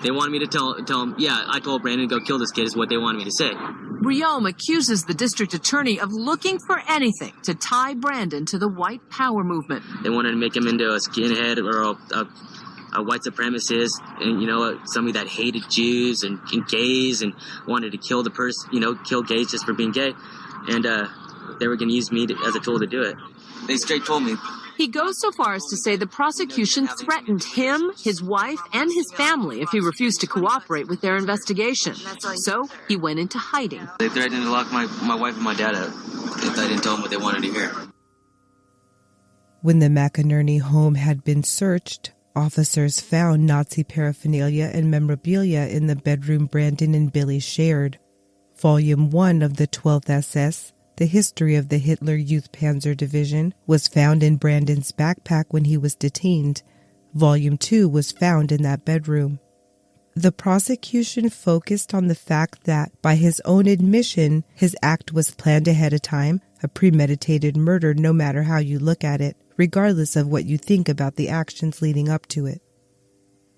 They wanted me to tell them, yeah, I told Brandon to go kill this kid is what they wanted me to say. Riom accuses the district attorney of looking for anything to tie Brandon to the white power movement. They wanted to make him into a skinhead or a white supremacist, and, you know, somebody that hated Jews and gays and wanted to kill the person, you know, kill gays just for being gay. And they were going to use me as a tool to do it. They straight told me. He goes so far as to say the prosecution threatened him, his wife, and his family if he refused to cooperate with their investigation. So he went into hiding. They threatened to lock my wife and my dad up if I didn't tell them what they wanted to hear. When the McInerny home had been searched, officers found Nazi paraphernalia and memorabilia in the bedroom Brandon and Billy shared. Volume 1 of the 12th SS, The History of the Hitler Youth Panzer Division, was found in Brandon's backpack when he was detained. Volume 2 was found in that bedroom. The prosecution focused on the fact that, by his own admission, his act was planned ahead of time, a premeditated murder no matter how you look at it, regardless of what you think about the actions leading up to it.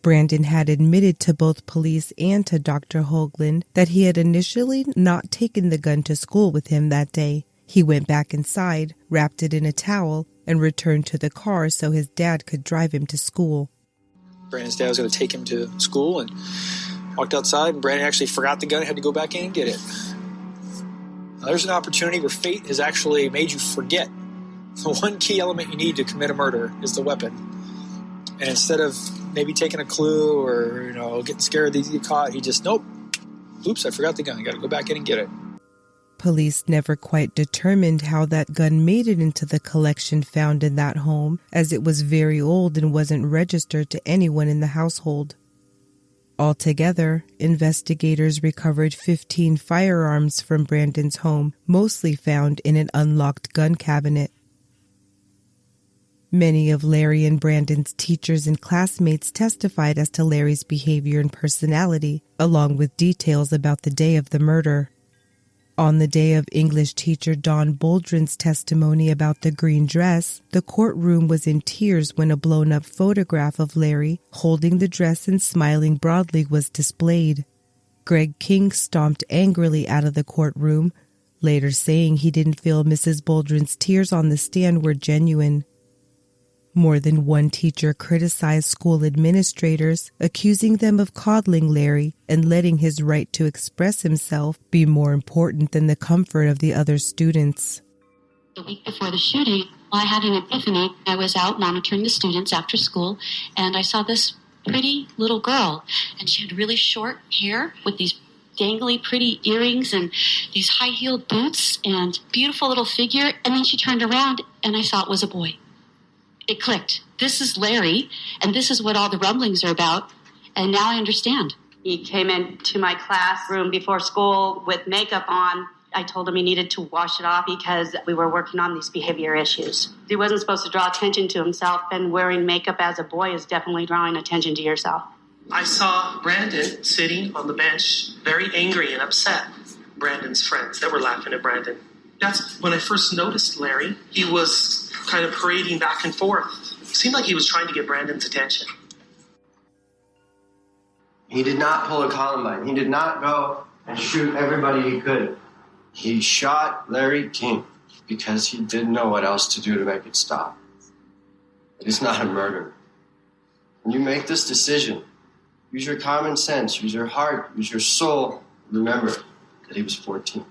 Brandon had admitted to both police and to Dr. Hoagland that he had initially not taken the gun to school with him that day. He went back inside, wrapped it in a towel, and returned to the car so his dad could drive him to school. Brandon's dad was going to take him to school and walked outside, and Brandon actually forgot the gun and had to go back in and get it. Now, there's an opportunity where fate has actually made you forget the one key element you need to commit a murder is the weapon. And instead of maybe taking a clue or, you know, getting scared that he'd get caught, he just, nope, oops, I forgot the gun. I got to go back in and get it. Police never quite determined how that gun made it into the collection found in that home, as it was very old and wasn't registered to anyone in the household. Altogether, investigators recovered 15 firearms from Brandon's home, mostly found in an unlocked gun cabinet. Many of Larry and Brandon's teachers and classmates testified as to Larry's behavior and personality, along with details about the day of the murder. On the day of English teacher Don Boldrin's testimony about the green dress, the courtroom was in tears when a blown-up photograph of Larry holding the dress and smiling broadly was displayed. Greg King stomped angrily out of the courtroom, later saying he didn't feel Mrs. Boldrin's tears on the stand were genuine. More than one teacher criticized school administrators, accusing them of coddling Larry and letting his right to express himself be more important than the comfort of the other students. The week before the shooting, I had an epiphany. I was out monitoring the students after school, and I saw this pretty little girl, and she had really short hair with these dangly pretty earrings and these high-heeled boots and beautiful little figure, and then she turned around, and I saw it was a boy. It clicked. This is Larry, and this is what all the rumblings are about, and now I understand. He came into my classroom before school with makeup on. I told him he needed to wash it off because we were working on these behavior issues. He wasn't supposed to draw attention to himself, and wearing makeup as a boy is definitely drawing attention to yourself. I saw Brandon sitting on the bench, very angry and upset. Brandon's friends that were laughing at Brandon. That's when I first noticed Larry. He was kind of parading back and forth. It seemed like he was trying to get Brandon's attention. He did not pull a Columbine. He did not go and shoot everybody he could. He shot Larry King because he didn't know what else to do to make it stop. It is not a murder. When you make this decision, use your common sense, use your heart, use your soul. Remember that he was 14.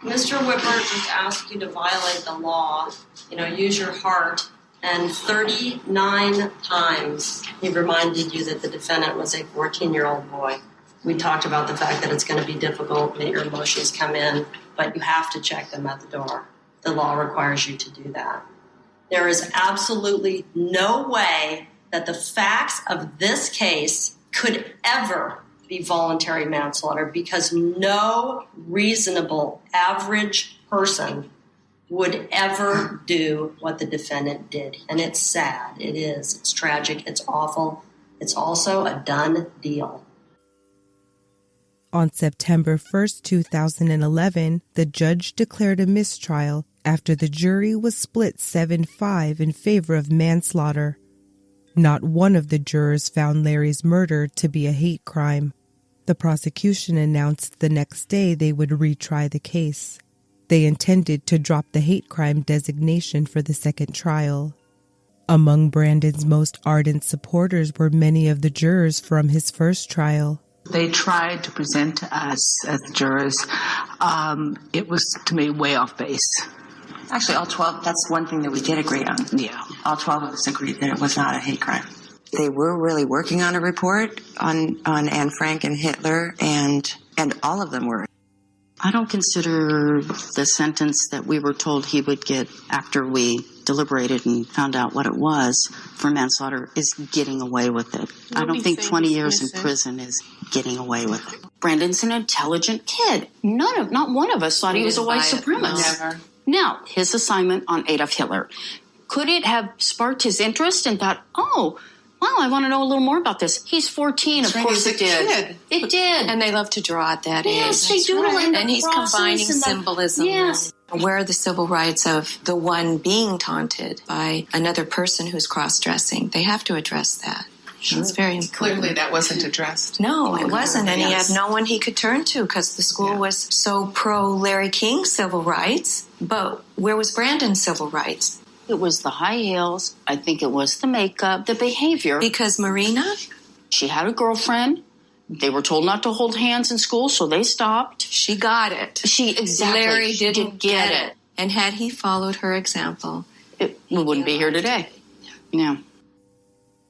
Mr. Whippert just asked you to violate the law, use your heart, and 39 times he reminded you that the defendant was a 14-year-old boy. We talked about the fact that it's going to be difficult when your emotions come in, but you have to check them at the door. The law requires you to do that. There is absolutely no way that the facts of this case could ever be voluntary manslaughter, because no reasonable average person would ever do what the defendant did. And it's sad. It is. It's tragic. It's awful. It's also a done deal. On September 1st, 2011, the judge declared a mistrial after the jury was split 7-5 in favor of manslaughter. Not one of the jurors found Larry's murder to be a hate crime. The prosecution announced the next day they would retry the case. They intended to drop the hate crime designation for the second trial. Among Brandon's most ardent supporters were many of the jurors from his first trial. They tried to present to us as jurors. It was, to me, way off base. Actually, all 12, that's one thing that we did agree on. Yeah. All 12 of us agreed that it was not a hate crime. They were really working on a report on Anne Frank and Hitler, and all of them were. I don't consider the sentence that we were told he would get after we deliberated and found out what it was for manslaughter is getting away with it. I don't think 20 years in prison is getting away with it. Brandon's an intelligent kid. Not one of us thought he was a white supremacist. Never. Now, his assignment on Adolf Hitler. Could it have sparked his interest and thought, oh, wow, I want to know a little more about this. He's 14, of course it did. Kid. It did. And they love to draw at that age. Yes, they do. Right. And he's combining symbolism. Yes. Where are the civil rights of the one being taunted by another person who's cross-dressing? They have to address that. Sure. It's very important. Clearly that wasn't addressed. No, it wasn't. And he had no one he could turn to because the school was so pro-Larry King civil rights. But where was Brandon's civil rights? It was the high heels. I think it was the makeup, the behavior. Because Marina? She had a girlfriend. They were told not to hold hands in school, so they stopped. She got it. Larry she didn't get it. And had he followed her example, we wouldn't be here today. Yeah.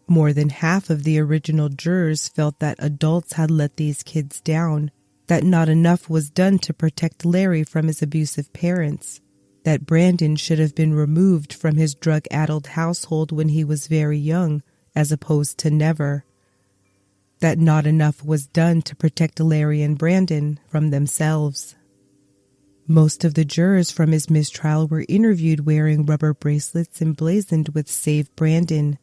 More than half of the original jurors felt that adults had let these kids down, that not enough was done to protect Larry from his abusive parents, that Brandon should have been removed from his drug-addled household when he was very young, as opposed to never, that not enough was done to protect Larry and Brandon from themselves. Most of the jurors from his mistrial were interviewed wearing rubber bracelets emblazoned with Save Brandon.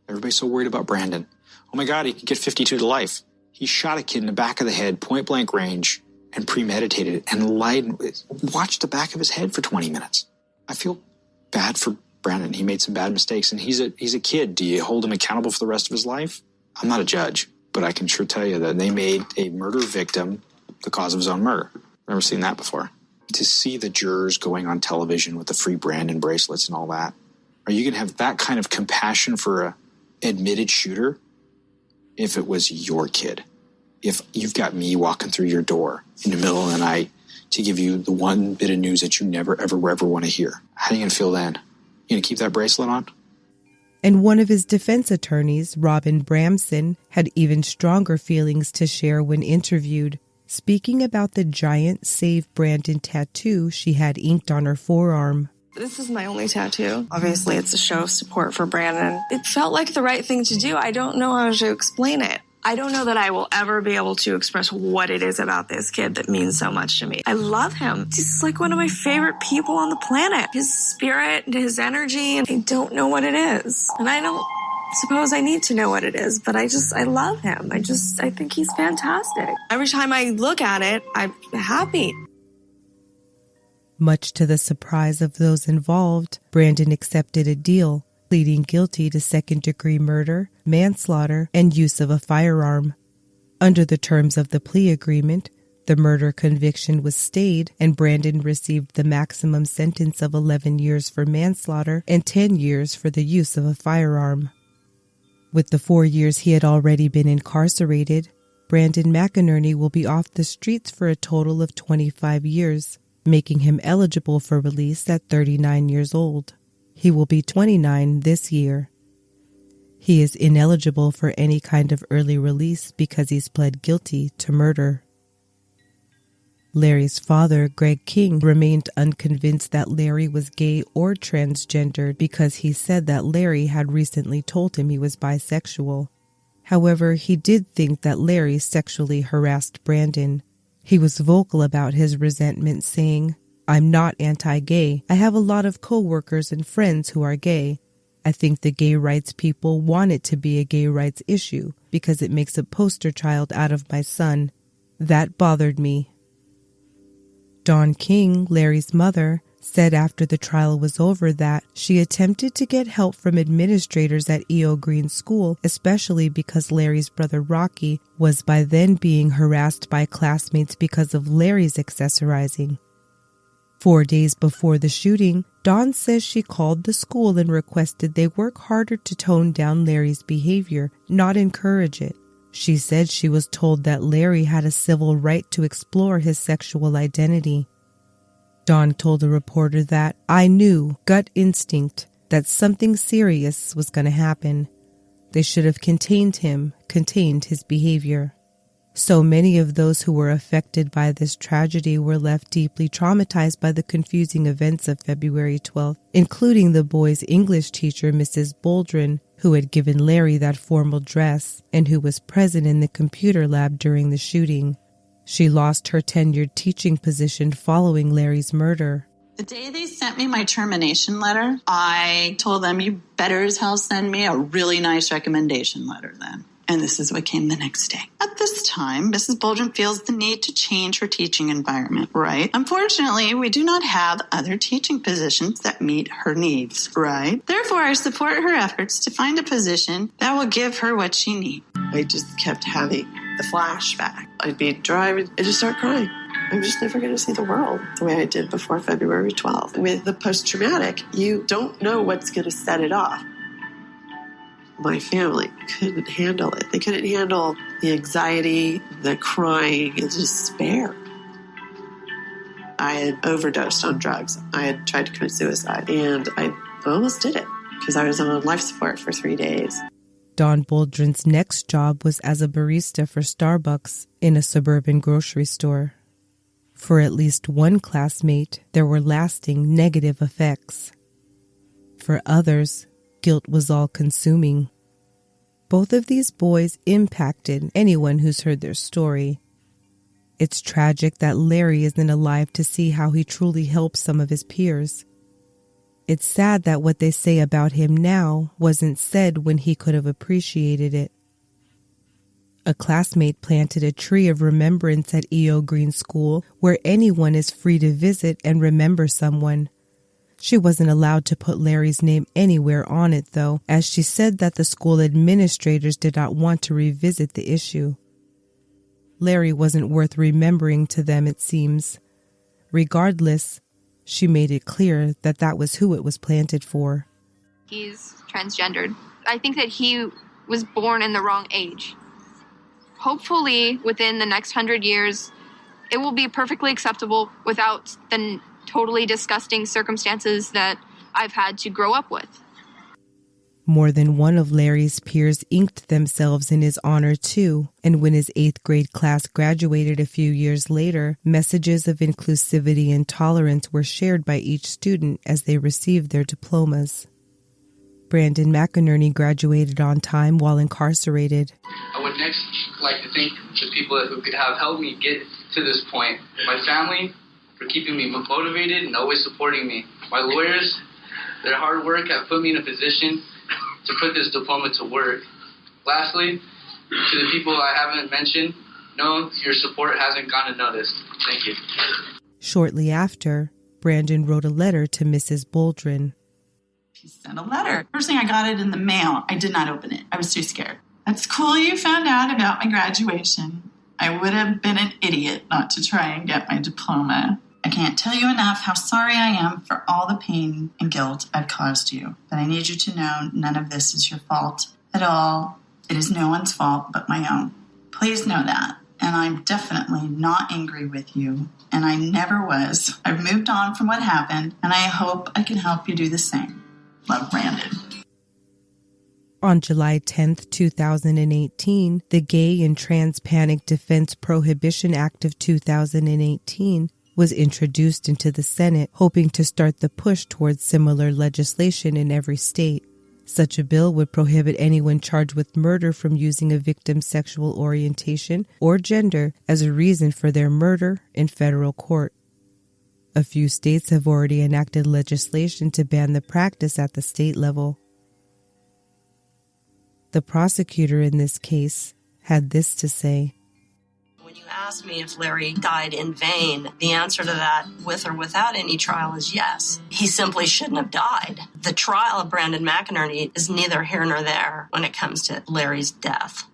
Everybody's so worried about Brandon. Oh my God, he could get 52 to life. He shot a kid in the back of the head, point blank range, and premeditated it, and watched the back of his head for 20 minutes. I feel bad for Brandon. He made some bad mistakes, and he's a kid. Do you hold him accountable for the rest of his life? I'm not a judge, but I can sure tell you that they made a murder victim the cause of his own murder. Never seen that before. To see the jurors going on television with the free Brandon bracelets and all that, are you going to have that kind of compassion for a admitted shooter if it was your kid? If you've got me walking through your door in the middle of the night to give you the one bit of news that you never, ever want to hear, how are you going to feel then? You going to keep that bracelet on? And one of his defense attorneys, Robin Bramson, had even stronger feelings to share when interviewed, speaking about the giant Save Brandon tattoo she had inked on her forearm. This is my only tattoo. Obviously, it's a show of support for Brandon. It felt like the right thing to do. I don't know how to explain it. I don't know that I will ever be able to express what it is about this kid that means so much to me. I love him. He's like one of my favorite people on the planet. His spirit, his energy, and I don't know what it is. And I don't suppose I need to know what it is, but I love him. I think he's fantastic. Every time I look at it, I'm happy. Much to the surprise of those involved, Brandon accepted a deal, pleading guilty to second-degree murder, manslaughter, and use of a firearm. Under the terms of the plea agreement, the murder conviction was stayed, and Brandon received the maximum sentence of 11 years for manslaughter and 10 years for the use of a firearm. With the 4 years he had already been incarcerated, Brandon McInerny will be off the streets for a total of 25 years, making him eligible for release at 39 years old. He will be 29 this year. He is ineligible for any kind of early release because he's pled guilty to murder. Larry's father, Greg King, remained unconvinced that Larry was gay or transgendered because he said that Larry had recently told him he was bisexual. However, he did think that Larry sexually harassed Brandon. He was vocal about his resentment, saying, "I'm not anti-gay. I have a lot of co-workers and friends who are gay. I think the gay rights people want it to be a gay rights issue because it makes a poster child out of my son. That bothered me." Dawn King, Larry's mother, said after the trial was over that she attempted to get help from administrators at E.O. Green School, especially because Larry's brother Rocky was by then being harassed by classmates because of Larry's accessorizing. 4 days before the shooting, Dawn says she called the school and requested they work harder to tone down Larry's behavior, not encourage it. She said she was told that Larry had a civil right to explore his sexual identity. Dawn told a reporter that, "I knew, gut instinct, that something serious was going to happen. They should have contained him, contained his behavior." So many of those who were affected by this tragedy were left deeply traumatized by the confusing events of February 12th, including the boys' English teacher, Mrs. Boldrin, who had given Larry that formal dress and who was present in the computer lab during the shooting. She lost her tenured teaching position following Larry's murder. The day they sent me my termination letter, I told them, you better as hell send me a really nice recommendation letter then. And this is what came the next day. At this time, Mrs. Boldrin feels the need to change her teaching environment, right? Unfortunately, we do not have other teaching positions that meet her needs, right? Therefore, I support her efforts to find a position that will give her what she needs. I just kept having the flashback. I'd be driving and just start crying. I'm just never going to see the world the way I did before February 12th. With the post-traumatic, you don't know what's going to set it off. My family couldn't handle it. They couldn't handle the anxiety, the crying, and despair. I had overdosed on drugs. I had tried to commit suicide, and I almost did it because I was on life support for 3 days. Dawn Boldrin's next job was as a barista for Starbucks in a suburban grocery store. For at least one classmate, there were lasting negative effects. For others, guilt was all-consuming. Both of these boys impacted anyone who's heard their story. It's tragic that Larry isn't alive to see how he truly helped some of his peers. It's sad that what they say about him now wasn't said when he could have appreciated it. A classmate planted a tree of remembrance at E.O. Green School where anyone is free to visit and remember someone. She wasn't allowed to put Larry's name anywhere on it, though, as she said that the school administrators did not want to revisit the issue. Larry wasn't worth remembering to them, it seems. Regardless, she made it clear that that was who it was planted for. He's transgendered. I think that he was born in the wrong age. Hopefully, within the next 100 years, it will be perfectly acceptable without the totally disgusting circumstances that I've had to grow up with. More than one of Larry's peers inked themselves in his honor, too, and when his 8th grade class graduated a few years later, messages of inclusivity and tolerance were shared by each student as they received their diplomas. Brandon McInerny graduated on time while incarcerated. I would next like to thank the people who could have helped me get to this point. My family, for keeping me motivated and always supporting me. My lawyers, their hard work have put me in a position to put this diploma to work. Lastly, to the people I haven't mentioned, no, your support hasn't gone unnoticed. Thank you. Shortly after, Brandon wrote a letter to Mrs. Boldrin. She sent a letter. First thing I got it in the mail. I did not open it. I was too scared. That's cool you found out about my graduation. I would have been an idiot not to try and get my diploma. I can't tell you enough how sorry I am for all the pain and guilt I've caused you. But I need you to know none of this is your fault at all. It is no one's fault but my own. Please know that. And I'm definitely not angry with you. And I never was. I've moved on from what happened, and I hope I can help you do the same. Love, Brandon. On July 10, 2018, the Gay and Trans Panic Defense Prohibition Act of 2018 was introduced into the Senate, hoping to start the push towards similar legislation in every state. Such a bill would prohibit anyone charged with murder from using a victim's sexual orientation or gender as a reason for their murder in federal court. A few states have already enacted legislation to ban the practice at the state level. The prosecutor in this case had this to say. When you ask me if Larry died in vain, the answer to that, with or without any trial, is yes. He simply shouldn't have died. The trial of Brandon McInerny is neither here nor there when it comes to Larry's death.